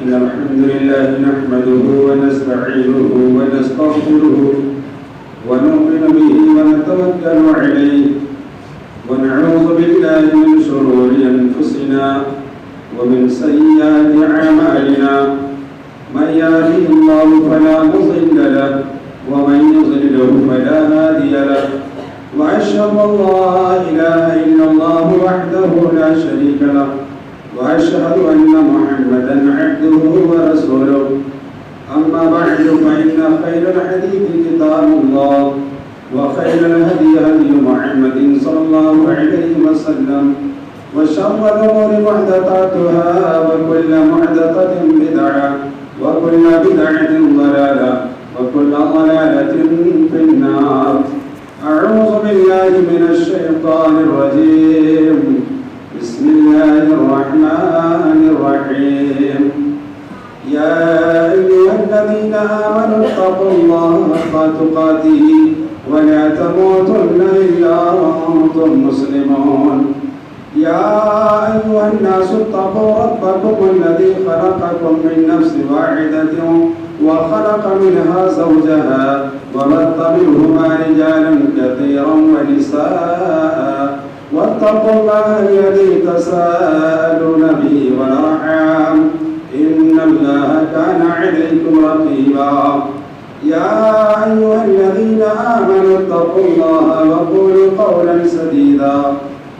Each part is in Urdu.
إن الحمد لله نحمده ونستعينه ونستغفره ونؤمن به ونتوكل عليه ونعوذ بالله من شرور أنفسنا ومن سيئات أعمالنا من يهده الله فلا مضل له ومن يضلل فلا هادي له وأشهد أن لا إله إلا الله وحده لا شريك له وأشهد أن محمدا عبده ورسوله أما بعد فإن خير الحديث كتاب الله وخير الهدي هدي محمد صلى الله عليه وسلم وشر الأمور محدثاتها وكل محدثة بدعة وكل بدعة ضلالة وكل ضلالة في النار. أعوذ بالله من الشيطان الرجيم. بسم الله الرحمن الرحيم. يا أيها الذين آمنوا اتقوا الله حق تقاته ولا تموتن إلا وأنتم مسلمون. يا أيها الناس اتقوا ربكم الذي خلقكم من نفس واحدة وخلق منها زوجها وبث منهما رجالا كثيرا ونساء واتقوا الله الذي تساءلون به والأرحام إن الله كان عليكم رقيبا. يا أيها الذين آمنوا اتقوا الله وقولوا قولا سديدا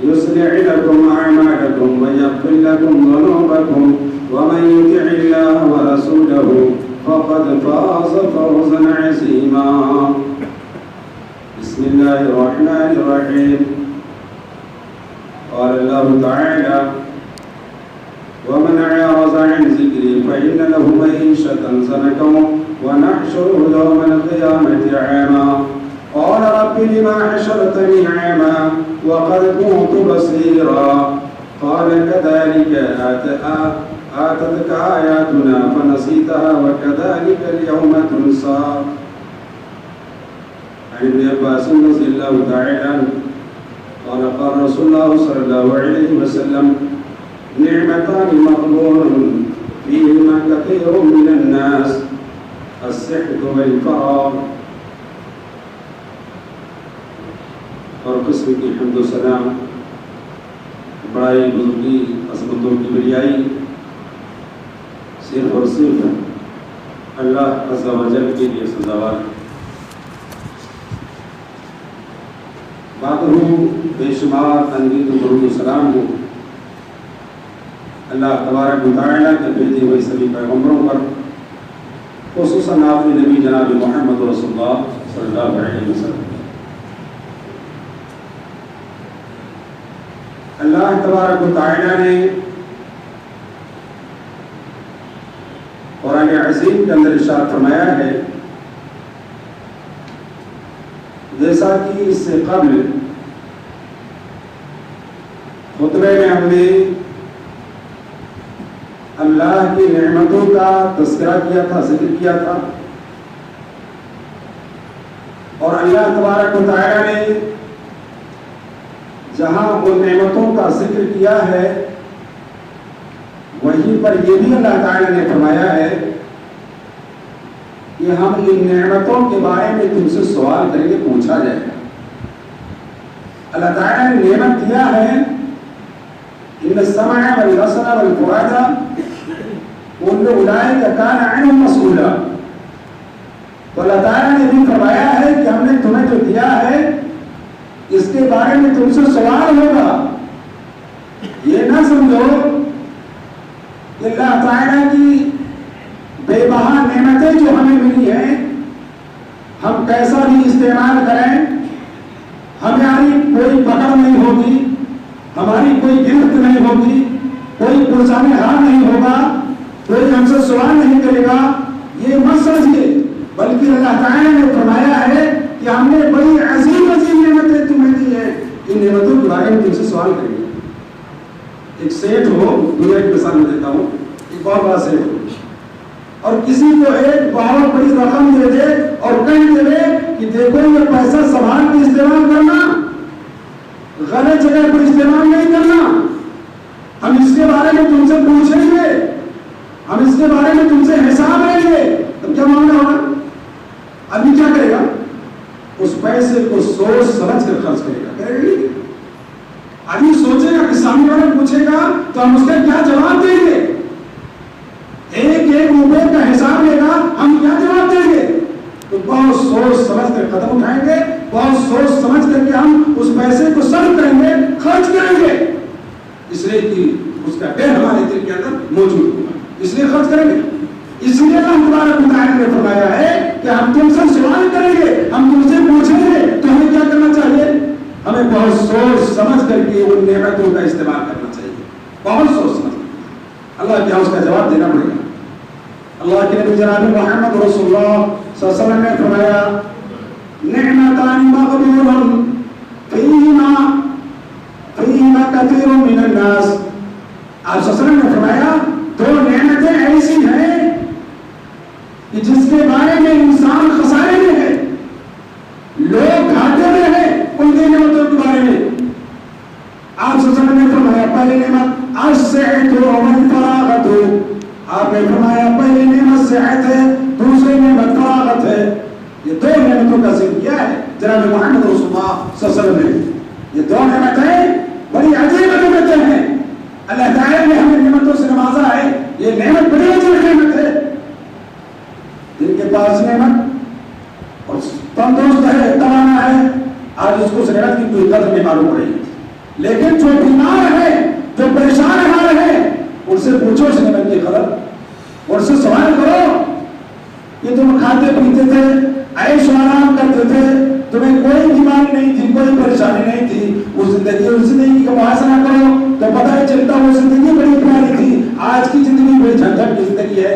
يصلح لكم أعمالكم ويغفر لكم ذنوبكم ومن يطع الله ورسوله فقد فاز فوزا عظيما. بسم الله الرحمن الرحيم. قال الله تعالى ومن أعرض عن ذكري فإن له معيشة ضنكا ونحشره يوم القيامة أعمى قال رب لما حشرتني أعمى وقد كنت بصيرا قال كذلك آتتك آياتنا فنسيتها وكذلك اليوم تنسى. عن ابن عباس رضي الله تعالى عنه قال قال رسول الله صلى الله عليه وسلم نعمتان مغبون فيهما كثير من الناس الصحة والفراغ. اور قسم کی حمد و سلام بڑائی بزرگی عظمتوں کی بڑیائی صرف اور صرف اللہ عز و جل کے لیے سزاوار ہے. بات ہوں بے شمار تنقید و درود و سلام ہو اللہ تبارک و تعالیٰ کے بھیجے ہوئے سبھی پیغمبروں پر خصوصاً آخری نبی جناب محمد رسول اللہ صلی اللہ علیہ وسلم. اللہ تبارک و تعالیٰ نے قرآن عظیم کے اندر ارشاد فرمایا ہے جیسا کہ اس سے قبل خطبے میں ہم نے اللہ کی نعمتوں کا تذکرہ کیا تھا، ذکر کیا تھا، اور اللہ تبارک و تعالیٰ نے جہاں وہ نعمتوں کا ذکر کیا ہے وہیں پر یہ بھی اللہ تعالیٰ نے فرمایا ہے کہ ہم ان نعمتوں کے بارے میں تم سے سوال کریں گے، پوچھا جائے گا. اللہ تعالیٰ نے نعمت دیا ہے ان السمع والبصر والفؤاد كل اولئک کان عنہ مسئولا. تو اللہ تعالیٰ نے بھی فرمایا ہے کہ ہم نے تمہیں جو دیا ہے اس کے بارے میں تم سے سوال ہوگا. یہ نہ سمجھو کہ اللہ تعالیٰ کی بے بہا نعمتیں جو ہمیں ملی ہیں ہم کیسا بھی استعمال کریں ہماری کوئی پکڑ نہیں ہوگی، ہماری کوئی گرفت نہیں ہوگی، کوئی پرسان حال نہیں ہوگا، کوئی ہم سے سوال نہیں کرے گا. یہ مت سمجھیے، بلکہ اللہ تعالیٰ نے فرمایا ہے کہ ہم نے بڑی عظیم عظیم نعمتیں تمہیں دی ہیں، ان نعمتوں کے بارے میں تم سے سوال کریں گے. ایک سیٹ ہو، دنیا کی مثال میں دیتا ہوں، ایک بہت بڑا سیٹ ہو اور کسی کو ایک بہت بڑی رقم دے دے اور کہہ دے کہ دیکھو یہ پیسہ سنبھال کے استعمال کرنا، غلط جگہ پر استعمال نہیں کرنا، ہم اس کے بارے میں تم سے پوچھیں گے، ہم اس کے بارے میں تم سے حساب لیں گے. تب کیا معاملہ ہوگا؟ آدمی کیا کرے گا؟ اس پیسے کو سوچ سمجھ کر خرچ کرے گا. کرے گا آدمی سوچے گا کہ سامنے والا پوچھے گا تو ہم اس کا کیا جواب دیں گے. ایک ایک روپے کا حساب لے گا, ہم کیا جواب دیں گے؟ تو بہت سوچ سمجھ کر قدم اٹھائیں گے, بہت سوچ سمجھ کر کے ہم اس پیسے کو صرف کریں گے, خرچ کریں گے. اس لیے کہ اس کا ڈر ہمارے دل کے اندر موجود ہوگا, اس لیے خرچ کریں گے. اس لیے اللہ تبارک و تعالیٰ نے فرمایا ہے کہ ہم تم سے سوال کریں گے, ہم تم سے پوچھیں گے, تو ہمیں کیا کرنا چاہیے؟ ہمیں بہت سوچ سمجھ کر کے ان نعمتوں کا استعمال کرنا چاہیے. بہت سوچ سمجھ اللہ کیا اس کا جواب دینا پڑے گا. اللہ کے نبی جناب محمد رسول اللہ صلی اللہ علیہ وسلم نے فرمایا نعمتان مغبون فیہما کثیر من الناس. آپ صلی اللہ علیہ وسلم نے فرمایا دو نعمتیں ایسی ہیں کہ جس کے بارے میں انسان خسارے میں ہے, لوگ گھاٹے میں ہیں ان نعمتوں کے بارے میں. آپ صلی اللہ علیہ وسلم نے فرمایا پہلی نعمت الصحت والفراغت. آپ نے فرمایا پہلی نعمت صحت ہے, دوسری نعمت فراغت ہے. یہ دو نعمتوں کا ذکر کیا ہے جناب محمد رسول اللہ صلی اللہ علیہ وسلم نے. یہ دو نعمتیں بڑی عجیب نعمتیں ہیں. اللہ تعالیٰ نے ہمیں نعمتوں سے نوازا ہے. یہ نعمت بڑی عجیب نعمت ہے. جن کے پاس نعمت اور تندرست ہے, توانا ہے, آج اس کو اس نعمت کی کوئی قدر نہیں معلوم ہو رہی. لیکن جو بیمار ہے, جو پریشان حال ہے, ان سے پوچھو اس نعمت کی قدر, اور سے سوال کرو کہ تم کھاتے پیتے تھے, عیش و آرام کرتے تھے, تمہیں کوئی بیماری نہیں تھی, کوئی پریشانی نہیں تھی. اس زندگی کا محاسنہ کرو تو پتہ ہی چلتا وہ زندگی بڑی پیاری تھی. آج کی زندگی بڑی جھنجھٹ کی زندگی ہے,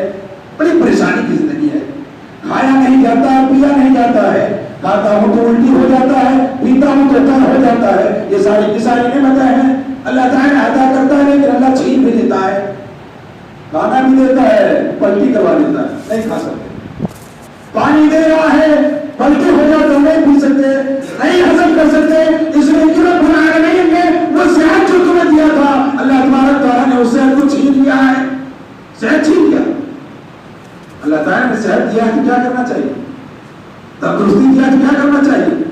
بڑی پریشانی کی زندگی ہے. کھایا نہیں جاتا, پیا نہیں جاتا ہے, کھاتا ہوں تو الٹی ہو جاتا ہے, پیتا ہوں تو تر ہو جاتا ہے. یہ ساری کی ساری نعمتیں ہیں. اللہ تعالیٰ عطا کرتا ہے لیکن اللہ چھین بھی دیتا ہے, کھانا بھی دیتا ہے, پلٹی کروا دیتا ہے, نہیں کھا سکتے. پانی دے رہا ہے, پلٹی ہو جاتا, نہیں پی سکتے, نہیں ہضم کر سکتے. اس لیے کہ رب العالمین نے وہ صحت جو تمہیں دیا تھا, اللہ تبارک تعالیٰ نے اس صحت کو چھین لیا ہے, صحت چھین لیا. اللہ تعالیٰ نے صحت دیا تو کیا کرنا چاہیے؟ تندرستی دیا تو کیا کرنا چاہیے؟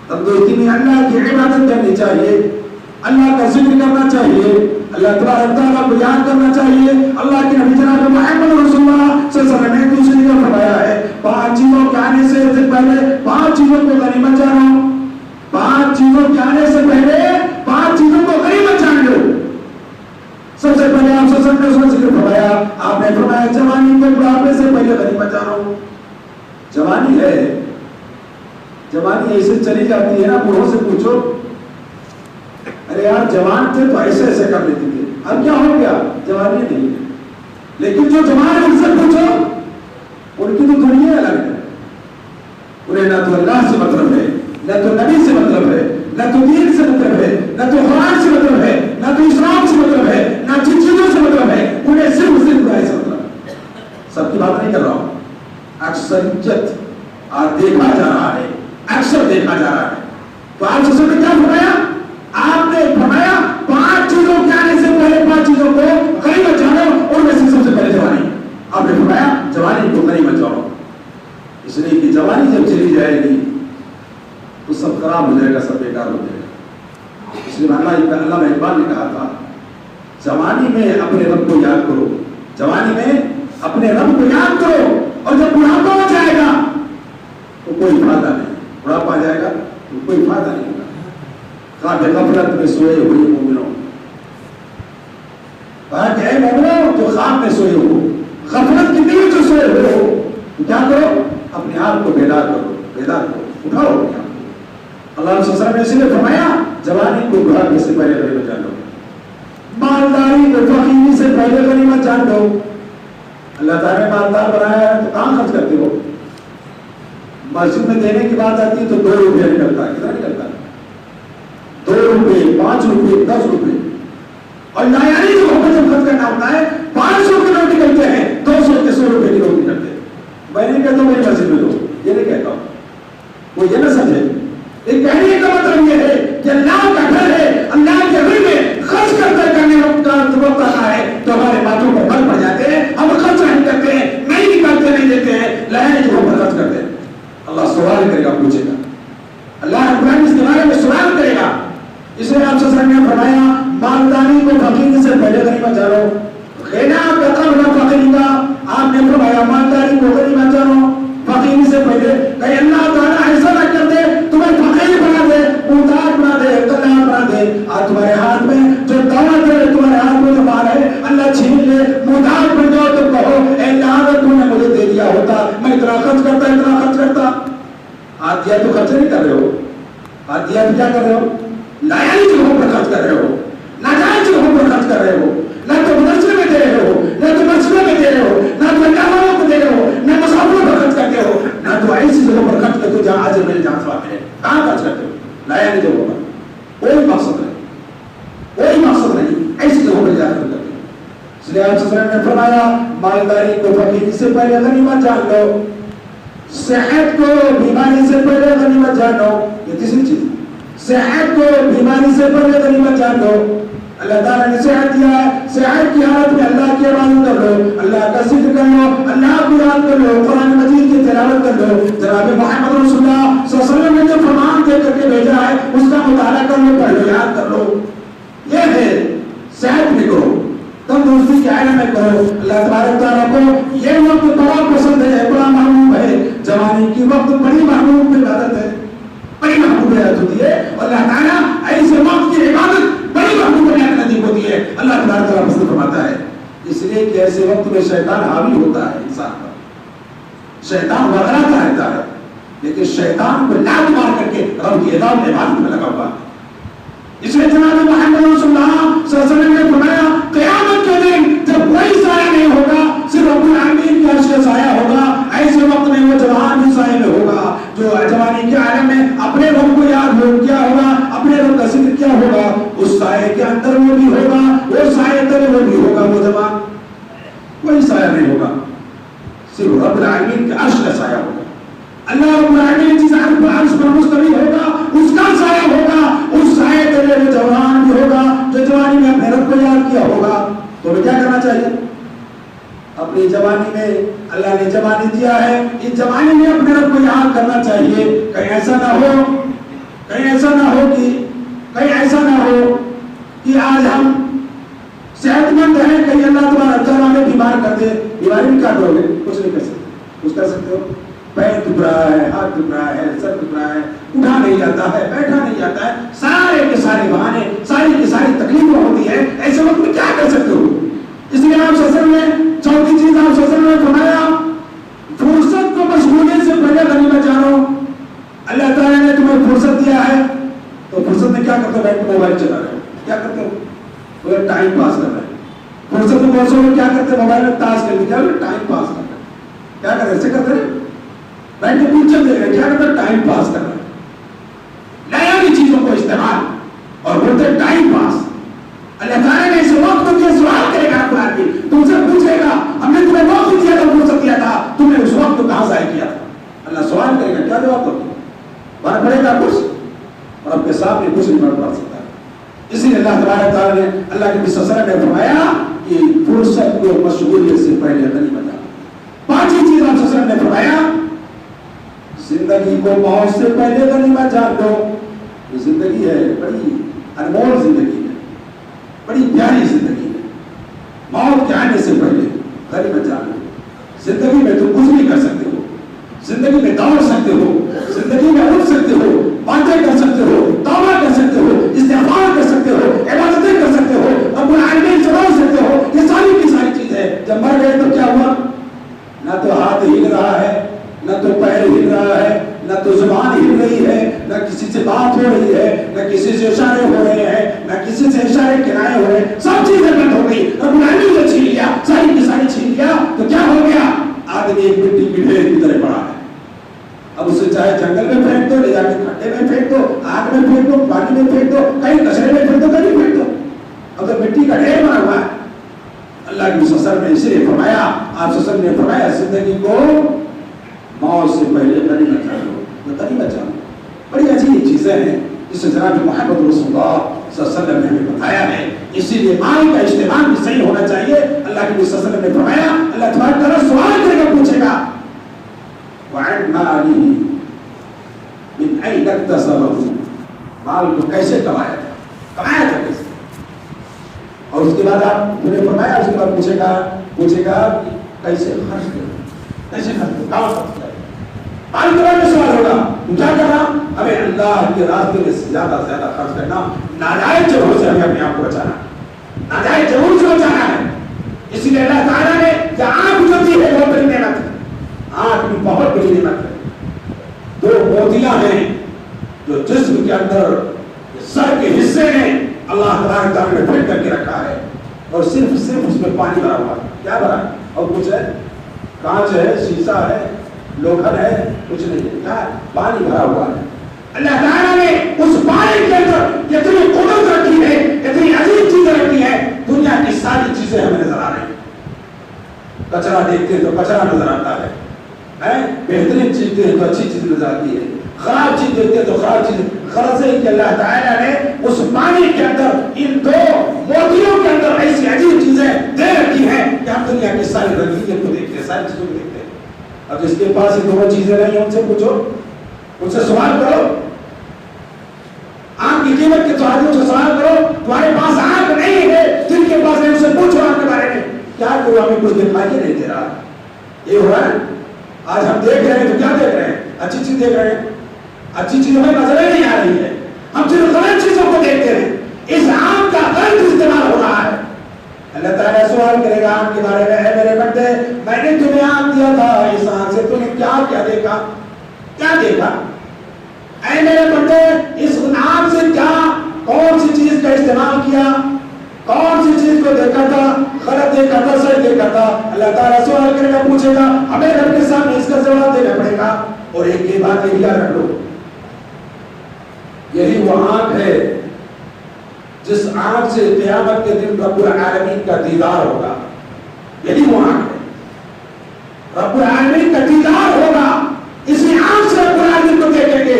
تندرستی میں اللہ کی عبادت کرنی چاہیے, اللہ کا ذکر کرنا چاہیے, اللہ تبارک تعالیٰ کو یاد کرنا چاہیے. اللہ کے نبی جناب محمد رسول اللہ صلی اللہ علیہ وسلم نے دوسری جگہ فرمایا ہے 5 چیزوں کے آنے سے پہلے 5 چیزوں کو غنیمت جانو. 5 چیزوں کے آنے سے پہلے 5 چیزوں کو غنیمت جان لو. سب سے پہلے آپ صلی اللہ علیہ وسلم نے ذکر فرمایا, آپ نے فرمایا جوانی کو بڑھاپے سے پہلے غنیمت جانو. جوانی ہے, جوانی ایسے چلی جاتی ہے نا, بوڑھوں سے پوچھو, ارے یار جوان تھے تو ایسے ایسے کر لیتے تھے, اب کیا ہو گیا؟ جوانی نہیں ہے. لیکن جو جوان ان سے پوچھو ان کی تو دنیا الگ ہے. انہیں نہ تو اللہ سے مطلب ہے, نہ تو نبی سے مطلب ہے, نہ تو دین سے مطلب ہے, نہ تو قرآن سے مطلب ہے, نہ تو اسلام سے مطلب ہے, نہ جن چیزوں سے مطلب ہے. انہیں صرف برائی سے مطلب ہے. سب کی بات نہیں کر رہا ہوں, اکثریت دیکھا جا رہا ہے, اکثر دیکھا جا رہا ہے. تو آپ سے کیا فرمایا؟ آپ نے فرمایا 5 چیزوں کے آنے سے پہلے 5 چیزوں کو غنیمت جانو, اور میں سے سب سے پہلے جوانی. آپ نے فرمایا جوانی کو غنیمت جانو, اس لیے کہ جوانی جب چلی جائے گی تو سب خراب ہو جائے گا, سب بیکار ہو جائے گا. اس لیے علامہ اقبال نے کہا تھا جوانی میں اپنے رب کو یاد کرو, جوانی میں اپنے رب کو یاد کرو, اور جب بڑھاپا ہو جائے گا تو کوئی فائدہ نہیں. بڑھاپا آ جائے گا تو کوئی فائدہ نہیں ہوگا. غفلت میں سوئے ہوئے مومنوں, کہا کہ اے مومنوں جو خواب میں سوئے ہو, غفلت کی نیند جو سوئے ہوئے ہو, تو کیا کرو؟ اپنے آپ کو بیدار کرو, بیدار کرو, اٹھاؤ اپنے آپ کو. اللہ صلی اللہ علیہ وسلم نے اس لیے فرمایا جوانی کو بڑھاپے سے پہلے غنیمت جان لو, مالداری کو فقیری سے پہلے غنیمت جان لو. اللہ تعالیٰ نے مالدار بنایا ہے تو کہاں خرچ کرتے ہو؟ مسجد میں دینے کی بات آتی ہے تو 2 روپیہ نکلتا ہے. کتنا نکلتا ہے؟ 2 روپے, 5 روپے, 10 روپے. اور لایانی جو حکم جب خرچ کرنا ہوتا ہے 500 کے نوٹ نکلتے ہیں, 200 کے 100 روپے کے نوٹ نکلتے ہیں. میں نہیں کہتا ہوں میری مسجد میں دو, یہ نہیں کہتا ہوں, وہ یہ نہ سمجھے. ایک کہنے کا مطلب یہ ہے کہ اللہ کا گھر ہے, اللہ کے گھر میں خرچ کرنے کا وقت آتا ہے تو ہمارے باتوں پر بل پڑ جاتے ہیں, ہم خرچ تو خرچ نہیں کر رہے ہو، عطیہ کیا کر رہے ہو؟ لایانی جگہوں پر خرچ کر رہے ہو، ناجائز جگہوں پر خرچ کر رہے ہو، نہ تو مدرسے میں دے رہے ہو، نہ تو مسجدوں میں دے رہے ہو، نہ تو مہمانوں کو دے رہے ہو، نہ مسافروں پر خرچ کرتے ہو، نہ تو ایسی جگہوں پر خرچ کرتے ہو جہاں اجر مل جہاں ثواب ملے. کہاں خرچ کرتے ہو؟ لایانی جگہوں پر. کوئی مقصد نہیں، کوئی مقصد نہیں، ایسی جگہوں پر جا کر کرتے ہو. اس لیے آپ صلی اللہ علیہ وسلم نے فرمایا مالداری کو فقیری سے پہلے غنیمت جان لو، صحت کو بیماری سے پہلے غنیمت جان لو. یہ تیسری چیز، صحت کو بیماری سے پہلے غنیمت جان لو. اللہ تعالیٰ نے صحت دیا ہے، صحت کی حالت میں اللہ کی عبادت کر لو، اللہ کا ذکر کر لو، اللہ کو یاد کر لو، قرآن مجید کی تلاوت کر لو. جناب محمد رسول اللہ صلی اللہ علیہ وسلم نے جو فرمان دے کر کے بھیجا ہے اس کا مطالعہ کر لو، پڑھ لو، یاد کر لو. یہ ہے صحت میں کرو، تندرستی کے عالم میں کرو. اللہ تبارک تعالیٰ کو یہ وقت بڑا پسند ہے، بڑا محبوب ہے. جوانی کی وقت بڑی محبوب عبادت ہے، بڑی محبوب عبادت ہوتی ہے. اللہ تعالیٰ ایسے وقت کی عبادت بڑی محبوب نزدیک ہوتی ہے. اللہ تبارک تعالیٰ پسند فرماتا ہے. اس لیے کہ ایسے وقت میں شیطان حاوی ہوتا ہے انسان پر، شیطان وغیرہ رہتا ہے، لیکن شیطان کو لات مار کر کے رب کی عبادت میں لگا ہوا ہے. اس لیے جناب محمد رسول اللہ صلی اللہ علیہ وسلم نے فرمایا قیامت کے دن جب کوئی سایہ نہیں ہوگا، صرف رب العالمین کے عرش کا سایہ ہوگا، ایسے وقت میں وہ جوان بھی سایہ میں ہوگا جو جوانی کے عالم میں اپنے رب کو یاد ہو کیا ہوگا، اپنے رب کا ذکر کیا ہوگا، اس سایہ کے اندر وہ بھی ہوگا، وہ سایہ تلے وہ بھی ہوگا. وہ جوان کوئی سایہ نہیں ہوگا، صرف رب العالمین کے عرش کا سایہ ہوگا. اللہ رب العالمین جس عرش پر مستوی ہوگا اس کا سایہ ہوگا، اس سایہ تلے وہ جوان بھی ہوگا جو جوانی میں اپنے رب کو یاد کیا ہوگا. تو ہمیں کیا کرنا چاہیے؟ اپنی جوانی میں اللہ نے جوانی دیا ہے، اس جوانی میں اپنے رب کو یاد کرنا چاہیے. کہیں ایسا نہ ہو کہ آج ہم صحت مند ہیں، کہیں اللہ تبارک تعالیٰ ہمیں بیمار کر دے. بیماری میں کیا کرو گے؟ کچھ نہیں کر سکتے. کچھ کر سکتے ہو؟ پیر دکھ رہا ہے، ہاتھ دکھ رہا ہے، سر دکھ رہا ہے، اٹھا نہیں جاتا ہے، بیٹھا نہیں جاتا ہے، سارے کے سارے بہانے، ساری کی ساری تکلیفیں ہوتی ہے. ایسے وقت میں کیا کر سکتے ہو؟ اس لیے آپ صلی اللہ علیہ وسلم نے چوتھی چیز آپ صلی اللہ علیہ وسلم نے فرمایا فرصت کو مشغولی سے پہلے غنیمت جانو. اللہ تعالیٰ نے تمہیں فرصت دیا ہے تو فرصت میں کیا کرتے ہو؟ بیٹھ کے موبائل چلا رہے ہو. کیا کرتے ہو؟ وہ ٹائم پاس کر رہے ہیں. فرصت میں بہت سے لوگ کیا کرتے ہیں؟ موبائل میں تاش کر کے ٹائم پاس کر رہے ہیں. کیا کر رہے ہیں؟ ایسے کرتے ہیں بیٹھ کے پکچر دیکھ رہے. کیا کرتے ہیں؟ ٹائم پاس کر رہے ہیں. نئی چیزوں کو استعمال اور بولتے ٹائم پاس. اللہ تعالیٰ نے اس وقت کو یہ سوال کرے گا قرآن میں، تم سے پوچھے گا ہم نے تمہیں وقت دیا تھا، فرصت دیا تھا، تم نے اس وقت کو کہاں ضائع کیا تھا؟ اللہ سوال کرے گا. کیا جواب دو گے؟ بڑھ پڑے گا کچھ اور آپ کے سامنے کچھ نہیں پڑھ سکتا. اسی لیے اللہ تبارک تعالیٰ نے اللہ کے نبی صلی اللہ علیہ وسلم نے فرمایا کہ فرصت کو مشغولیت سے پہلے غنیمت جانو. پانچویں چیز آپ صلی اللہ علیہ وسلم نے فرمایا زندگی کو موت سے پہلے غنیمت جان لو. یہ زندگی ہے بڑی انمول زندگی ہے، بڑی پیاری زندگی ہے. موت کے آنے سے پہلے غنیمت جان لو. زندگی میں تم کچھ بھی کر سکتے ہو، زندگی میں دوڑ سکتے ہو، زندگی میں اٹھ سکتے ہو، باتیں کر سکتے ہو، توبہ کر سکتے ہو، استغفار کر سکتے ہو، عبادتیں کر سکتے ہو، رب العالمین سے رو سکتے ہو. یہ ساری کی ساری چیزیں. جب مر گئے تو کیا ہوا؟ نہ تو ہاتھ ہل رہا ہے، نہ تو پیر ہل رہا ہے، نہ تو زبان ہل رہی ہے، نہ کسی سے بات ہو رہی ہے، نہ کسی سے اشارے ہو رہے ہیں، نہ کسی سے اشارے کنائے ہو رہے ہیں. سب چیزیں بند ہو گئی. رب العالمین نے چھین لیا، ساری کی ساری چھین لیا. تو کیا ہو گیا؟ آدمی ایک مٹی کی ڈھیر کی طرح پڑا ہے. اب اسے چاہے جنگل میں پھینک دو، لے جا کے کھڈے میں پھینک دو، آگ میں پھینک دو، پانی میں پھینک دو، کہیں کچرے میں پھینک دو، کہیں پھینک دو. اب تو مٹی کا ڈھیر بنا ہوا ہے. اللہ کے رسول نے اسی لیے فرمایا، آپ صلی اللہ علیہ وسلم نے فرمایا زندگی کو موت سے پہلے غنیمت جانو. غنیمت جانو بڑی عجیب چیزیں ہیں جسے جناب محمد رسول اللہ صلی اللہ علیہ وسلم نے ہمیں بتایا ہے. اسی لیے مال کا استعمال بھی صحیح ہونا چاہیے. اللہ کے رسول صلی اللہ علیہ وسلم نے فرمایا اللہ تبارک تعالیٰ سوال کرے گا، پوچھے گا وعن ماله من أين اكتسبه. مال کو کیسے کمایا تھا کیسے؟ اور اس کے بعد آپ نے فرمایا اس کے بعد پوچھے گا کیسے خرچ کرو، کیسے خرچ کرو، کہاں خرچ کرو. مال کے بارے میں سوال ہوگا. کیا کرنا؟ ہمیں اللہ کے راستے میں زیادہ سے زیادہ خرچ کرنا. ناجائز جگہوں سے ہمیں اپنے آپ کو بچانا، ناجائز جگہوں سے بچانا ہے. اسی لیے اللہ تعالیٰ نے آنکھ جو دی ہے بہت بڑی نعمت ہے. آنکھ بھی بہت بڑی نعمت ہے. دو موتیاں ہیں اندر سر کے حصے میں اللہ تبارک تعالیٰ نے پھٹ کر کے رکھا ہے اور صرف اس میں پانی بھرا ہوا ہے. کیا بھرا ہے؟ اور کچھ ہے؟ کانچ ہے, شیشہ ہے, لوکھن ہے, کچھ نہیں ہے. کیا ہے؟ پانی بھرا ہوا ہے. اللہ تعالیٰ نے اس پانی کے اندر اتنی قدرت رکھی ہے, اتنی عجیب چیزیں رکھی ہے. دنیا کی ساری چیزیں ہمیں نظر آ رہی ہیں. کچرا دیکھتے ہیں تو کچرا نظر آتا ہے, بہترین چیز دیکھتے ہیں تو اچھی چیز نظر آتی ہے, خراب چیز دیکھتے ہیں تو خراب چیز. غرض ہے کہ اللہ تعالیٰ نے اس پانی کے اندر ان دو موتیوں کے اندر ایسی عجیب چیزیں دے رکھی ہیں کہ ہم دنیا کی ساری رنگینیت کو دیکھتے ہیں, ساری چیزوں کو دیکھتے ہیں. اب جس کے پاس یہ دونوں چیزیں نہیں ہیں ان سے پوچھو, ان سے سوال کرو, آنکھ کی قیمت کے تو سے سوال کرو. تمہارے پاس آنکھ نہیں ہے, جن کے پاس ہے ان سے پوچھو آنکھ کے بارے میں. کیا کہ ہمیں کچھ دکھائی نہیں دے رہا. یہ ہو رہا ہے. آج ہم دیکھ رہے ہیں تو کیا دیکھ رہے ہیں؟ اچھی چیز دیکھ رہے ہیں. اچھی چیز ہمیں نظر نہیں آ رہی ہے. ہم صرف غلط چیزوں کو دیکھتے ہیں. اس آنکھ کا غلط استعمال ہو رہا ہے. اللہ تعالیٰ سوال کرے گا آنکھ کے بارے میں, اے میرے بندے میں نے تمہیں آنکھ دیا تھا, اس آنکھ سے تم نے کیا دیکھا؟ کیا دیکھا؟ اے میرے بندے اس آنکھ سے کیا, کون سی چیز کا استعمال کیا, کون سی چیز کو دیکھا تھا؟ غلط دیکھا تھا, صحیح دیکھا تھا؟ اللہ تعالیٰ سوال کرے گا, پوچھے گا, ہمیں رب کے سامنے اس کا جواب دینا پڑے گا. اور ایک یہ بات یہ یاد رکھ لو, یہی وہ آنکھ ہے جس آنکھ سے قیامت کے دن رب العالمین کا دیدار ہوگا. یہی وہ آنکھ ہے, رب العالمین کا دیدار ہوگا. اسی آنکھ سے رب العالمین کو دیکھیں گے.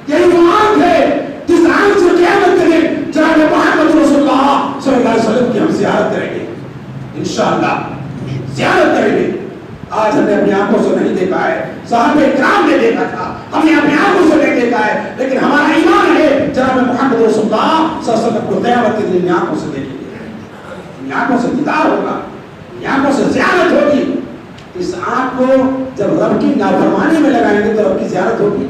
یہی وہ آنکھ ہے جس آنکھ سے قیامت کے دن جناب محمد رسول اللہ صلی اللہ علیہ وسلم کی ہم زیارت کریں گے. انشاءاللہ زیارت کریں گے. آج ہم نے اپنی آنکھوں سے نہیں دیکھا ہے, صحابہ کرام نے دیکھا تھا, ہم نے اپنی آنکھوں سے نہیں دیکھا ہے, لیکن ہمارا ایمان ہے جناب محمد رسول اللہ صلی اللہ علیہ وسلم کو قیامت کے دن آنکھوں سے دیکھیں گے. اپنی آنکھوں سے دیدار ہوگا, اپنی آنکھوں سے زیارت ہوگی. اس آنکھ کو جب رب کی نافرمانی میں لگائیں گے تو رب کی زیارت ہوگی,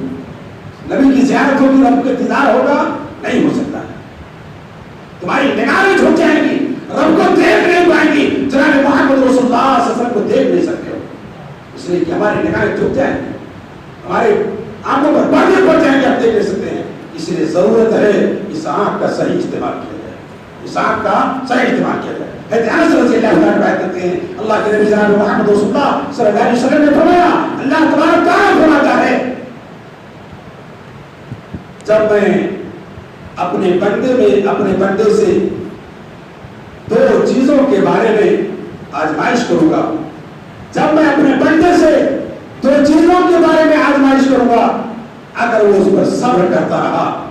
نبی کی زیارت ہوگی, رب کا دیدار ہوگا؟ نہیں ہو سکتا. تمہاری نگاہیں جھک جائیں گی, رب کو دیکھ نہیں پائیں گی. جناب محمد رسول اللہ صلی اللہ علیہ وسلم کو دیکھ نہیں سکتے ہو, اس لیے کہ ہماری نگاہیں جھک جائیں گی, ہمارے آنکھوں پر پردے پڑ جائیں گے, ہم دیکھ نہیں سکتے ہیں. اس لیے ضرورت ہے اس آنکھ کا صحیح استعمال کیا جائے, اس آنکھ کا صحیح استعمال کیا جائے. انس رضی اللہ عنہ روایت کرتے ہیں, اللہ کے نبی جناب محمد رسول اللہ صلی اللہ علیہ وسلم نے فرمایا, اللہ تبارک تعالیٰ فرماتا ہے, جب میں اپنے بندے سے دو چیزوں کے بارے میں آزمائش کروں گا, جب میں اپنے بندے سے دو چیزوں کے بارے میں آزمائش کروں گا, اگر وہ اس پر صبر کرتا رہا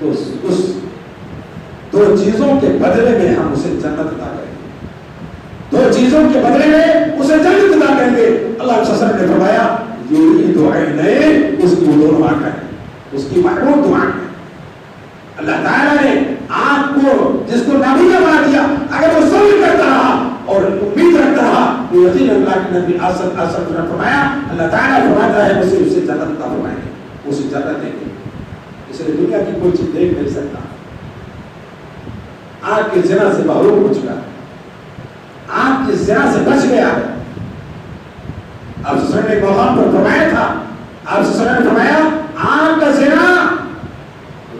تو اس دو چیزوں کے بدلے میں ہم اسے جنت عطا کریں گے. دو چیزوں کے بدلے میں اسے جنت عطا کریں گے. اللہ صلی اللہ علیہ وسلم نے فرمایا, یہ دعائیں نہیں, اس کی وہ دونوں آنکھیں ہیں, اس کی محبوب دعائیں ہیں. اللہ تعالیٰ نے آنکھ کو جس کو نبی نے بنا دیا, اگر وہ صبر کرتا رہا اور امید رکھتا رہا تو یقین اللہ کے نبی اصل نے فرمایا, اللہ تعالیٰ فرماتا ہے اسے جنت عطا فرمائیں گے, اسے جنت دیں گے. اس لیے دنیا کی کوئی چیز دیکھ نہیں سکتا. آنکھ کے زنا سے محروم ہو چکا, آنکھ کے زنا سے بچ گیا. آپ نے ایک مقام پر فرمایا تھا, آپ نے فرمایا آنکھ کا زنا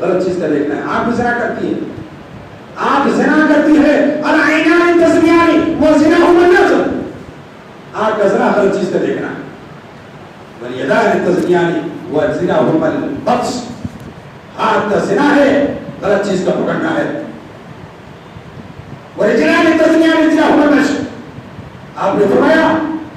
غلط چیز کا دیکھنا ہے. آنکھ زنا کرتی ہے, آنکھ زنا کرتی ہے. العینان تزنیان وزناہما النظر, آنکھ کا زنا غلط چیز کا دیکھنا ہے. والیدان تزنیان وزناہما البطش, ہاتھ کا زنا ہے, غلط چیز کا پکڑنا ہے. ورجلان تزنیان وزناہما المشي, آپ نے فرمایا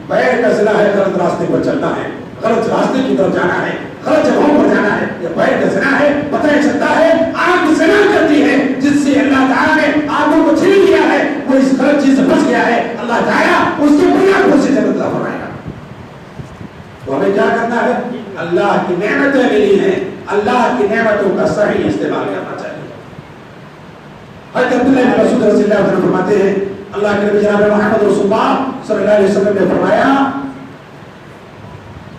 پیر کا زنا ہے, غلط راستے پر چلنا ہے, غلط راستے کی طرف جانا ہے, غلط جگہوں پر جانا ہے. یہ پیر کا زنا ہے, پتہ نہیں چلتا ہے. آنکھ زنا کرتی ہے جس سے اللہ تعالیٰ نے آنکھوں کو چھین لیا ہے, وہ اس غلط چیز سے بچ گیا ہے. اللہ تعالیٰ اس کے بنا کو سے جنت عطا فرمائے گا. تو ہمیں کیا کرنا ہے؟ اللہ کی نعمتیں ملی ہیں, اللہ کی نعمتوں کا صحیح استعمال کرنا چاہیے. حضرت عبداللہ بن مسعود رضی اللہ عنہ فرماتے ہیں, اللہ کے نبی جناب محمد رسول اللہ صلی اللہ علیہ وسلم نے فرمایا,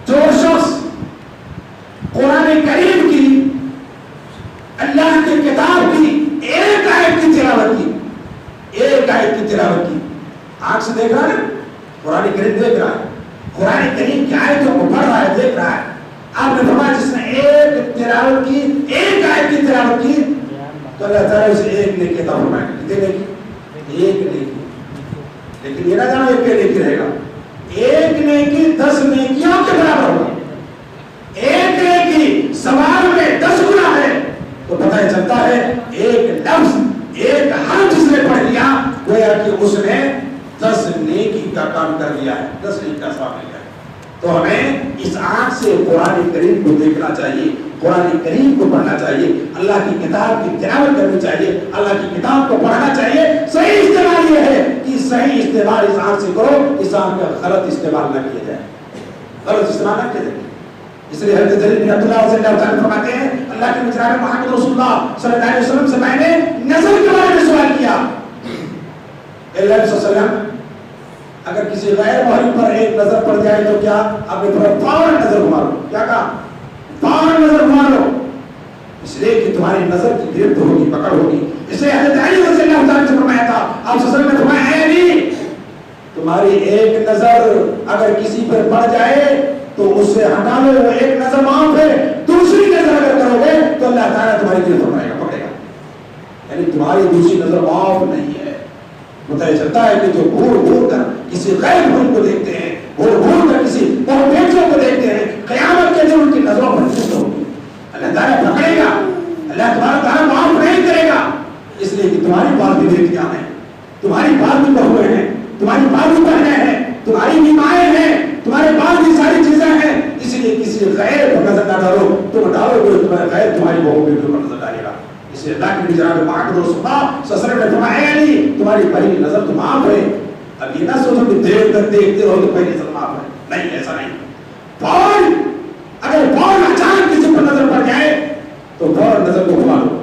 جو شخص قرآن کریم کی, اللہ کی کتاب کی ایک آیت کی تلاوت کی, ایک آیت کی تلاوت کی, آنکھ سے دیکھ رہا ہے, قرآن کریم دیکھ رہا ہے, قرآن کریم کی آیتوں کو پڑھ رہا ہے, دیکھ رہا ہے, آپ نے فرمایا جس نے ایک تلاوت کی، ایک آیت کی تلاوت کی تو اللہ تعالیٰ اسے ایک نیکی عطا فرمائے گا. کتنے نیکی؟ ایک نیکی. لیکن یہ نہ جانا ایک نیکی رہے گا، ایک نیکی 10 نیکیوں کے برابر ہوگا. ایک نیکی سوال میں 10 گنا ہے تو پتہ چلتا ہے ایک لفظ، ایک حرف جس نے پڑھ لیا گویا کہ اس نے 10 نیکی کا کام کر لیا ہے، 10 نیکی کا ثواب مل گیا. تو ہمیں اس آنکھ سے قرآن کریم کو دیکھنا چاہیے، قرآن کریم کو پڑھنا چاہیے، اللہ کی کتاب کی تلاوت کرنی چاہیے، اللہ کی کتاب کو پڑھنا چاہیے. صحیح استعمال یہ ہے کہ صحیح استعمال اس آنکھ سے کرو، اس آنکھ کا غلط استعمال نہ کیا جائے، غلط استعمال نہ کیا جائے. اس لیے حضرت جریر بن عبداللہ رضی اللہ تعالیٰ فرماتے ہیں اللہ کے مجرا میں محمد رسول اللہ صلی اللہ علیہ وسلم سے میں نے نظر کے بارے میں سوال کیا. اللہ علیہ وسلم اگر کسی غیر محرم پر ایک نظر پڑ جائے تو کیا؟ آپ نے فوراً نظر گھما لو. کیا کہا؟ فوراً نظر گھما لو، اس لیے کہ تمہاری نظر کی گرفت ہوگی، پکڑ ہوگی. اس لیے حضرت علی رضی اللہ تعالیٰ سے فرمایا تھا، آپ صلی اللہ علیہ وسلم نے فرمایا اے علی تمہاری ایک نظر اگر کسی پر پڑ جائے تو اس سے ہٹا لو، وہ ایک نظر معاف ہے. دوسری نظر اگر کرو گے تو اللہ تعالیٰ تمہاری گرفت فرمائے گا، پکڑے گا. یعنی تمہاری دوسری نظر معاف نہیں ہے. پتہ چلتا ہے کہ جو گھور گھور کر کسی غیر ملک کو دیکھتے ہیں، گھور گھور کر کسی پروفیسر کو دیکھتے ہیں، قیامت کے دن ان کی نظروں پر نظر ہوگی. اللہ تعالیٰ پکڑے گا، اللہ تمہارا تعالیٰ معاف نہیں کرے گا. اس لیے کہ تمہاری پالتو بیٹیاں ہیں، تمہاری پالتو بہویں ہیں، تمہاری پالتو بہنیں ہیں، تمہاری بیمائیں ہیں، تمہارے پاس یہ ساری چیزیں ہیں. اس لیے کسی غیر پر نظر نہ ڈالو. تم ڈالو گے تمہارے غیر تمہاری بہو بیٹیوں پر نظر ڈالے گا. اس لیے اللہ کے جناب محمد رسول اللہ صلی اللہ علیہ وسلم نے فرمایا علی تمہاری پہلی نظر تو معاف ہے. اب یہ نہ سوچو کہ دیر تک دیکھتے رہو تو پہلی نظر معاف ہے، نہیں، ایسا نہیں. فوراً اگر فوراً اچانک کسی پر نظر پڑ جائے تو فوراً نظر کو گھما لو.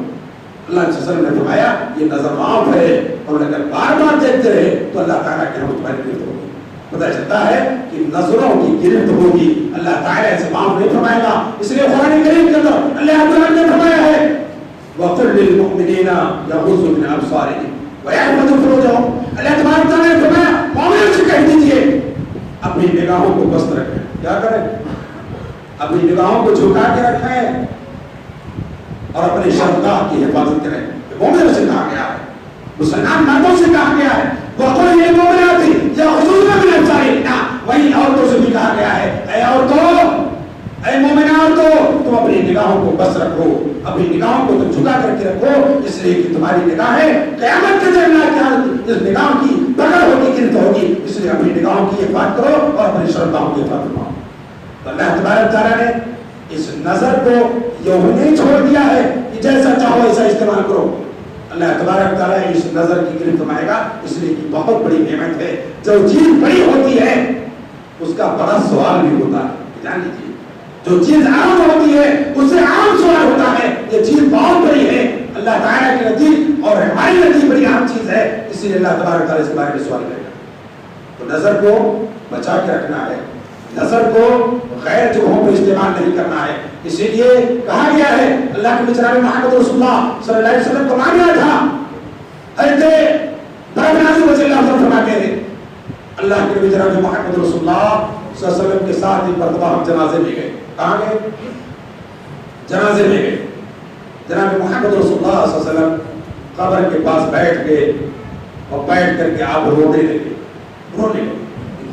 اللہ صلی اللہ علیہ وسلم نے فرمایا یہ نظر معاف ہے، اور اگر بار بار دیکھتے رہے تو اللہ تعالیٰ کی رحمت تمہاری گرفت ہوگی. پتہ چلتا ہے کہ نظروں کی گرفت ہوگی، اللہ تعالیٰ اسے معاف نہیں فرمائے گا. اس لیے قرآن کریم کے اندر اللہ تعالیٰ نے فرمایا ہے وَقُلْ لِلْمُؤْمِنِينَ يَغُضُّوا مِنْ أَبْصَارِهِمْ وَيَحْفَظُوا فُرُوجَهُمْ. اللہ تبارک تعالیٰ نے فرمایا مومنوں سے کہہ دیجئے اپنی نگاہوں کو بست رکھیں. کیا کریں؟ اپنی نگاہوں کو جھکا کے رکھیں اور اپنے شرمگاہ کی حفاظت کریں. مومنوں سے کہا گیا ہے، مسلمان مردوں سے کہا گیا ہے وَقُلْ لِلْمُؤْمِنَاتِ يَغْضُضْنَ مِنْ أَبْصَارِهِنَّ. وہی عورتوں سے بھی کہا گیا ہے اے عورتوں، اے مومنات تم اپنی نگاہوں کو بس رکھو، اپنی نگاہوں کو تم جھکا کر کے رکھو. اس لیے کہ تمہاری نگاہیں قیامت کے دن اس نگاہوں کی پکڑ ہوگی، گرفت ہوگی. اس لیے اپنی نگاہوں کی حفاظت کرو اور اپنی شرمگاہوں کی حفاظت کرو. تو اللہ تبارک تعالیٰ نے اس نظر کو یوں نہیں چھوڑ دیا ہے کہ جیسا چاہو ایسا استعمال کرو. اللہ تبارک تعالیٰ اس نظر کی گرفت فرمائے گا. اس لیے کہ بہت بڑی نعمت ہے. جو چیز بڑی ہوتی ہے اس کا بڑا سوال بھی ہوتا ہے. جان لیجیے جو چیز عام ہوتی ہے اس سے عام سوال ہوتا ہے. یہ چیز بہت بڑی ہے، اللہ تعالیٰ کی نزدیک اور ہماری نزدیک بڑی عام چیز ہے. اسی لیے اللہ تبارک تعالیٰ اس کے بارے میں سوال کرے گا. تو نظر کو بچا کے رکھنا ہے، نظر کو غیر جگہوں پر استعمال نہیں کرنا ہے. اسی لیے کہا گیا ہے اللہ کے جناب محمد رسول اللہ صلی اللہ علیہ وسلم کو مانگا تھا. حضرت برہنازی رضی اللہ عنہ فرماتے ہیں اللہ کے جناب محمد رسول اللہ صلی اللہ علیہ وسلم کے ساتھ ایک مرتبہ ہم جنازے میں گئے. کہاں گئے؟ جنازے میں گئے. جناب محمد رسول اللہ صلی اللہ علیہ وسلم قبر کے پاس بیٹھ گئے اور بیٹھ کر کے آپ رونے لگے.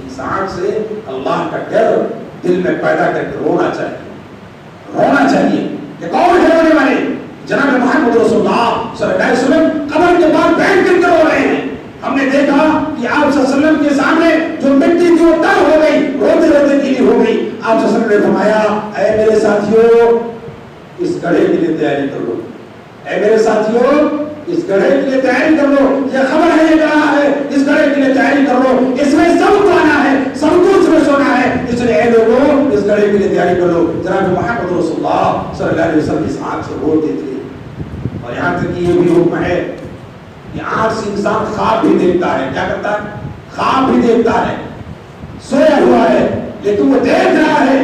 اس آنکھ سے اللہ کا ڈر دل میں پیدا کر کے رونا چاہیے کہ کون ہے رونے والے؟ جناب محمد رسول اللہ صلی اللہ علیہ وسلم قبر کے پاس بیٹھ کر کے رو رہے ہیں. ہم نے دیکھا کہ آپ صلی اللہ علیہ وسلم کے سامنے جو مٹی تھی وہ تر ہو گئی، روتے روتے گیلی ہو گئی. آپ صلی اللہ علیہ وسلم نے فرمایا اے میرے ساتھیوں اس گڑھے کے لیے تیاری کر لو. اے میرے ساتھیوں اس گڑھے کے لیے تیاری کر لو. یہ خبر ہے، یہ گڑھا ہے، اس گڑھے کے لیے تیاری کر لو. اس میں سب کو آنا ہے، سب کو اس میں سونا ہے. اس لیے اے لوگوں اس گڑھے کے لیے تیاری کر لو. جناب محمد رسول اللہ صلی اللہ علیہ وسلم اس آنکھ سے روتے تھے. اور یہاں تک کہ یہ بھی حکم ہے کہ آنکھ سے انسان خواب بھی دیکھتا ہے. کیا کرتا ہے؟ خواب بھی دیکھتا ہے. سویا ہوا ہے لیکن وہ دیکھ رہا ہے،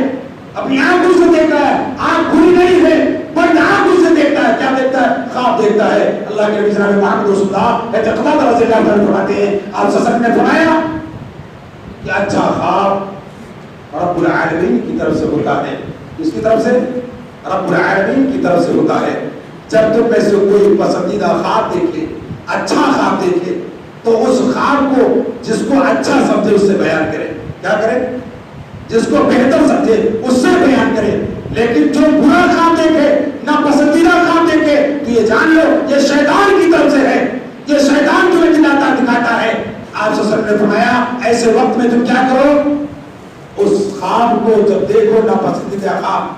اپنی آنکھوں سے دیکھ رہا ہے. آنکھ کھلی نہیں ہے بلکہ آنکھوں سے دیکھتا ہے. کیا دیکھتا ہے؟ خواب دیکھتا ہے. اللہ کے نبی جناب محمد رسول اللہ قتادہ رضی اللہ عنہ فرماتے ہیں آپ صلی اللہ علیہ وسلم نے فرمایا کہ اچھا خواب رب العالمین کی طرف سے ہوتا ہے. کس کی طرف سے؟ رب العالمین کی طرف سے ہوتا ہے۔ جب تم میں سے کوئی پسندیدہ خواب دیکھے، اچھا خواب دیکھے، تو اس خواب کو جس کو اچھا سمجھے اس سے بیان کرے۔ کیا کرے؟ جس کو بہتر سمجھے اس سے بیان کرے۔ لیکن جو برا خواب دیکھے، ناپسندیدہ خواب دیکھے، تو یہ جان لو یہ شیطان کی طرف سے ہے، یہ شیطان تمہیں دکھاتا ہے۔ آپ صلی اللہ علیہ وسلم نے فرمایا ایسے وقت میں تم کیا کرو؟ اس خواب کو جب دیکھو ناپسندیدہ خواب،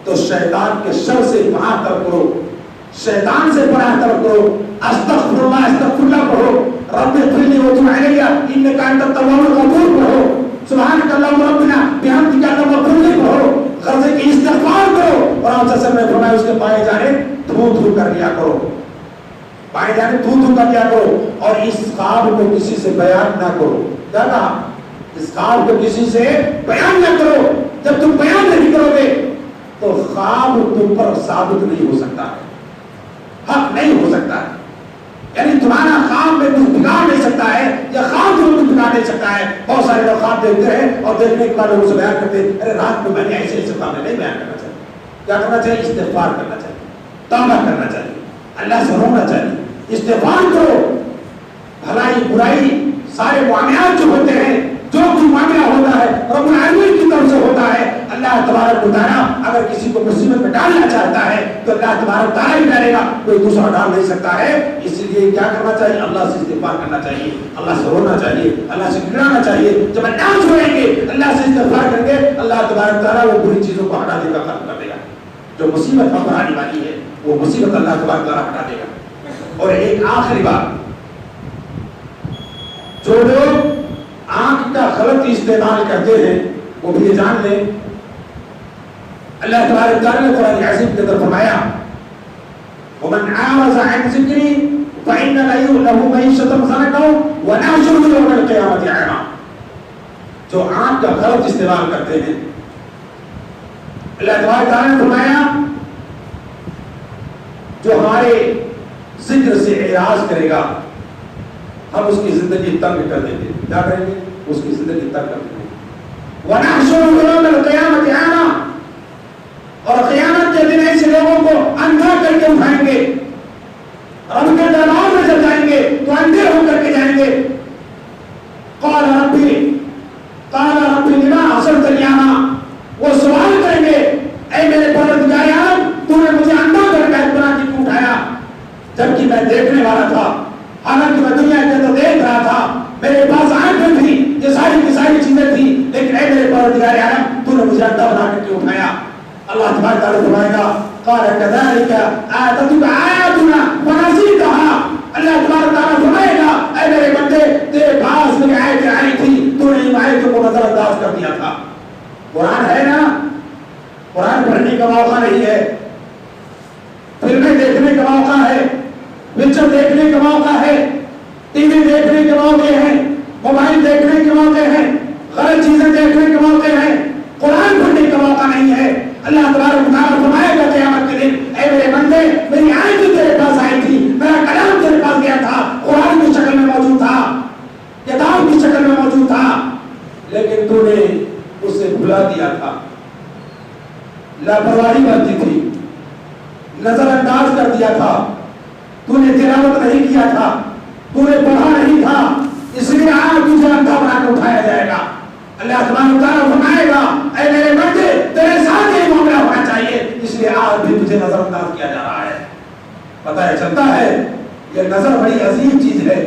تو شیطان کے شر سے پناہ طلب کرو، شیطان سے پناہ طلب کرو، استغفر اللہ پڑھو، رب اغفر لی وتب علی انک انت التواب الغفور پڑھو، سبحانک اللہم ربنا بحمدک اللہم اغفر لی پڑھو، غرضے کی استغفار کرو۔ اور آپ صلی اللہ علیہ وسلم نے فرمایا اس کے پائے جانے تھو کر لیا کرو، پائے جانے تھو کر لیا کرو، اور اس خواب کو کسی سے بیان نہ کرو۔ کیا کہا؟ اس خواب کو کسی سے بیان نہ کرو۔ جب تم بیان نہیں کرو گے تو خواب تم پر ثابت نہیں ہو سکتا ہے، حق نہیں ہو سکتا ہے، یعنی تمہارا خواب میں کچھ بگاڑ نہیں سکتا ہے، یا خواب تمہیں کچھ بگاڑ نہیں سکتا ہے۔ بہت سارے لوگ خواب دیکھتے ہیں اور دیکھنے کے بعد لوگوں سے بیان کرتے ہیں ارے رات کو میں نے ایسے خواب میں نہیں بیان کرنا چاہیے۔ کیا کرنا چاہیے؟ استغفار کرنا چاہیے، توبہ کرنا چاہیے، اللہ سے رونا چاہیے، استغفار کرو۔ بھلائی برائی سارے معاملات جو ہوتے ہیں، جو کچھ معاملہ ہوتا ہے رب العالمین کی طرف سے ہوتا ہے۔ اللہ تبارک و تعالیٰ اگر کسی کو مصیبت میں ڈالنا چاہتا ہے تو اللہ تبارک و تعالیٰ ہی ڈالے گا، کوئی دوسرا ڈال نہیں سکتا ہے۔ اسی لیے کیا کرنا چاہیے؟ اللہ سے استغفار کرنا چاہیے، اللہ سے رونا چاہیے، اللہ سے گرانا چاہیے۔ جب اللہ سے روئیں گے، اللہ سے استغفار کریں گے، اللہ تبارک و تعالیٰ وہ بری چیزوں کو ہٹا دے گا، ختم کر دے گا۔ جو مصیبت ہم پر آنے والی ہے وہ مصیبت اللہ تبارک و تعالیٰ ہٹا دے گا۔ اور ایک آخری بات، جو لوگ آنکھ کا غلط استعمال کرتے ہیں وہ بھی یہ جان لیں، اللہ تبارک و تعالیٰ نے قرآن عظیم کے اندر فرمایا وَمَنْ أَعْرَضَ عَنْ ذِكْرِي فَإِنَّ لَهُ مَعِيشَةً ضَنْكًا وَنَحْشُرُهُ يَوْمَ الْقِيَامَةِ أَعْمَىٰ۔ جو آنکھ کا غلط استعمال کرتے ہیں، اللہ تبارک و تعالیٰ نے فرمایا جو ہمارے ذکر سے اعراض کرے گا ہم اس کی زندگی تنگ کر دیں گے۔ کیا کریں گے؟ اس کی زندگی تنگ کر دیں گے۔ وَنَحْشُرُهُ يَوْمَ الْقِيَامَةِ أَعْمَىٰ، اور قیامت کے دن ایسے لوگوں کو اندھا کر کے اٹھائیں گے، رب کے دربار میں جب جائیں گے تو اندھے ہو کر کے جائیں گے۔ قَالَ رَبِّ لِمَا حَشَرْتَنِی أَعْمَىٰ، وہ سوال کریں گے اے میرے پروردگار عالم تو نے مجھے اندھا کر کے بنا کے کیوں اٹھایا، جبکہ میں دیکھنے والا تھا، حالانکہ میں دنیا کے اندر دیکھ رہا تھا، میرے پاس آنکھیں تھی، یہ ساری کی ساری چیزیں تھی، لیکن اے میرے پروردگار عالم تو نے مجھے اندھا بنا کے کیوں اٹھایا۔ اللہ تبارک و تعالیٰ فرمائے گا قال كذلك آتتك آیاتنا فنسیتها، اللہ تبارک و تعالیٰ فرمائے گا اے میرے بندے تیرے پاس میری آیتیں آئی تھی، تو نے ان آیتوں کو نظر انداز کر دیا تھا۔ قرآن ہے نا، قرآن پڑھنے کا موقع نہیں ہے، فلمیں دیکھنے کا موقع ہے، پکچر دیکھنے کا موقع ہے، ٹی وی دیکھنے کے موقع ہیں، موبائل دیکھنے کے موقع ہیں، غلط چیزیں دیکھنے کے موقع ہیں، قرآن پڑھنے کا موقع نہیں ہے۔ اللہ تبارک و تعالیٰ فرمائے گا قیامت کے دن اے میرے بندے میری آیت تیرے پاس آئی تھی، میرا کلام تیرے پاس گیا تھا، قرآن کی شکل میں موجود تھا، کتاب کی شکل میں موجود تھا، لیکن تو نے اسے بھلا دیا تھا، لاپرواہی برتی تھی، نظر انداز کر دیا تھا، تو نے تلاوت نہیں کیا تھا، تو نے پڑھا نہیں تھا، اس لیے آج تجھے اندھا بنا کے اٹھایا جائے گا۔ اللہ تبارک و تعالیٰ فرمائے گا اے میرے بندے تیرے ساتھ یہ معاملہ ہونا چاہیے، اس لیے آج بھی تجھے نظر انداز کیا جا رہا ہے۔ پتہ ہے چلتا ہے یہ نظر بڑی عظیم چیز ہے،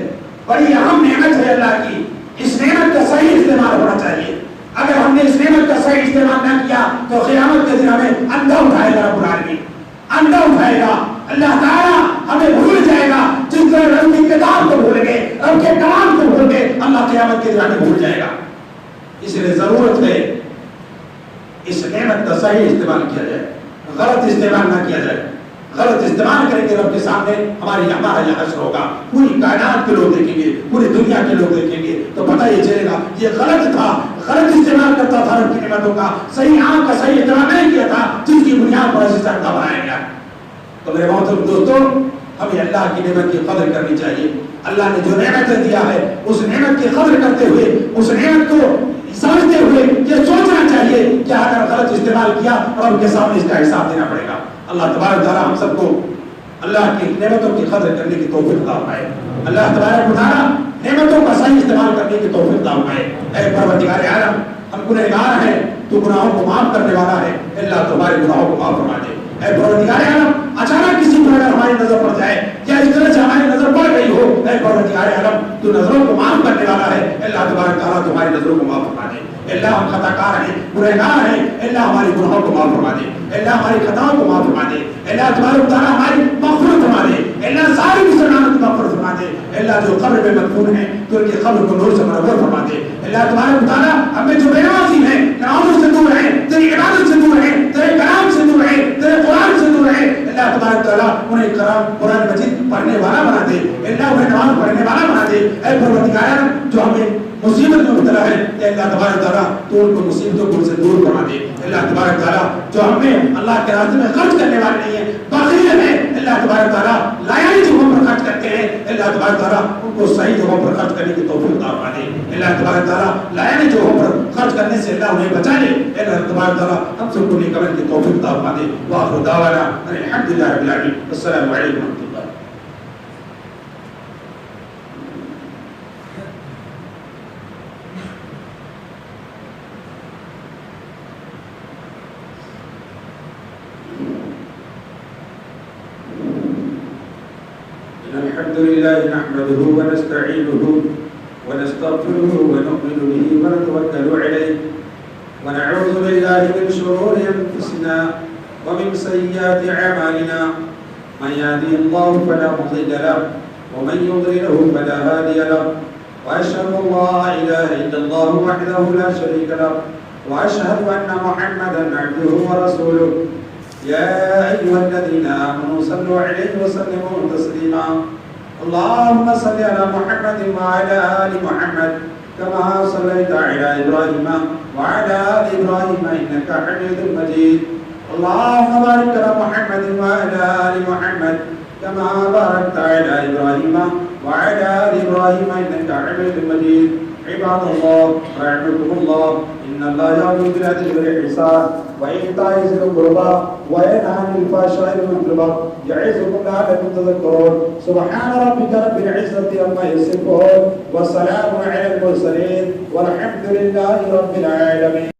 بڑی اہم نعمت ہے اللہ کی، اس نعمت کا صحیح استعمال ہونا چاہیے۔ اگر ہم نے اس نعمت کا صحیح استعمال نہ کیا تو قیامت کے دن ہمیں اندھا اٹھائے گا رب العالمین، اندھا اٹھائے گا اللہ تعالیٰ، ہمیں بھول جائے گا، جس طرح رب کی کتاب کو بھول گئے، رب کے کلام کو بھول گئے، اللہ قیامت کے دن ہمیں بھول جائے گا۔ اس لیے ضرورت ہے اس نعمت کا صحیح استعمال کیا جائے، غلط استعمال نہ کیا جائے۔ غلط استعمال کریں گے رب کے سامنے ہمارا یہ حشر ہوگا، پوری کائنات کے لوگ دیکھیں گے، پوری دنیا کے لوگ دیکھیں گے تو پتہ یہ چلے گا یہ غلط تھا، غلط استعمال کرتا تھا رب کی نعمتوں کا، صحیح آنکھ کا صحیح استعمال نہیں کیا تھا جس کی بنیاد پر اسے چڑھتا بنایا گیا۔ تو میرے محترم دوستوں، ہمیں اللہ کی نعمت کی قدر کرنی چاہیے۔ اللہ نے جو نعمتیں دیا ہے اس نعمت کی قدر کرتے ہوئے، اس نعمت کو سمجھتے ہوئے یہ سوچنا چاہیے کہ اگر غلط استعمال استعمال کیا اور ان کے سامنے اس کا حساب دینا پڑے گا. اللہ تبارک تعالیٰ ہم سب کو اللہ کی نعمتوں کی قدر کرنے کی توفیق عطا فرمائے. اللہ تبارک تعالیٰ نعمتوں کا صحیح استعمال کرنے کی توفیق عطا فرمائے. اے پروردگار عالم ہم گنہگار ہیں, تو گناہوں کو معاف کرنے والا ہے, اللہ تمہارے گناہوں کو معاف فرما دے. اے پروردگار عالم اچانک کسی پر اگر ہماری نظر پڑ جائے یا اس طرح سے ہماری نظر پڑ گئی ہو, اے پروردگار عالم تو نظروں کو معاف کرنے والا ہے, اللہ تبارک تعالیٰ تمہاری نظروں کو معاف فرما دے. اللہ ہم خطا کار ہیں, گنہگار ہیں, اللہ ہماری گناہوں کو معاف فرما دے, اللہ ہماری خطاؤں کو معاف فرما دے, اللہ تبارک تعالیٰ ہماری مغفرت فرما دے, اللہ ساری مسلمانوں کی مغفرت فرما دے. اللہ جو قبر میں مدفون ہیں تو ان کی قبر کو نور سے منور فرما دے. اللہ تبارک تعالیٰ ہمیں جو بے نمازی ہیں, نمازوں سے دور ہیں, تیری عبادت سے دور ہیں, تیرے کلام سے دور ہیں, تیرے قرآن سے دور ہیں, اللہ تبارک تعالیٰ انہیں قرآن مجید پڑھنے والا بنا دے, اللہ انہیں نماز پڑھنے والا بنا دے. اے پروردگار جو ہمیں مصیبت میں مبتلا ہے, اللہ تبارک تعالیٰ تو ان کو مصیبتوں کو ان سے دور کروا دے. اللہ تبارک تعالیٰ جو ہمیں اللہ کے راستے میں خرچ کرنے والے نہیں ہیں, بخیل ہیں, اللہ تبارک تعالیٰ لایانی جگہوں پر خرچ کرتے ہیں, اللہ تبارک تعالیٰ ان کو صحیح جگہوں پر خرچ کرنے کی توفیق عطا فرما دے. اللہ تبارک تعالیٰ لایانی جگہوں پر خرچ کرنے سے اللہ انہیں بچا لے. اللہ تبارک تعالیٰ ہم سب کو نیک عمل کی توفیق عطا فرما دے. وآخر دعوانا الحمدللہ رب العالمین. السلام علیکم ورحمۃ اللہ. الحمد لله نحمده ونستعينه ونستغفره ونؤمن به ونتوكل عليه ونعوذ بالله من شرور أنفسنا ومن سيئات أعمالنا. من يهده الله فلا مضل له ومن يضلله فلا هادي له. وأشهد أن لا إله إلا الله وحده لا شريك له وأشهد أن محمدا عبده ورسوله. يا أيها الذين آمنوا صلوا عليه وسلموا تسليما. اللهم صل على محمد وعلى آل محمد كما صليت على إبراهيم وعلى آل إبراهيم إنك حميد مجيد. اللهم بارك على محمد وعلى آل محمد كما باركت على إبراهيم وعلى آل إبراهيم إنك حميد مجيد. عباد الله رحمكم الله, إن الله يأمر بالعدل والإحسان وإيتاء ذي القربى وينهى عن الفحشاء والمنكر يعظكم لعلكم تذكرون. سبحان ربك رب العزة عما يصفون وسلام على المرسلين والحمد لله رب العالمين.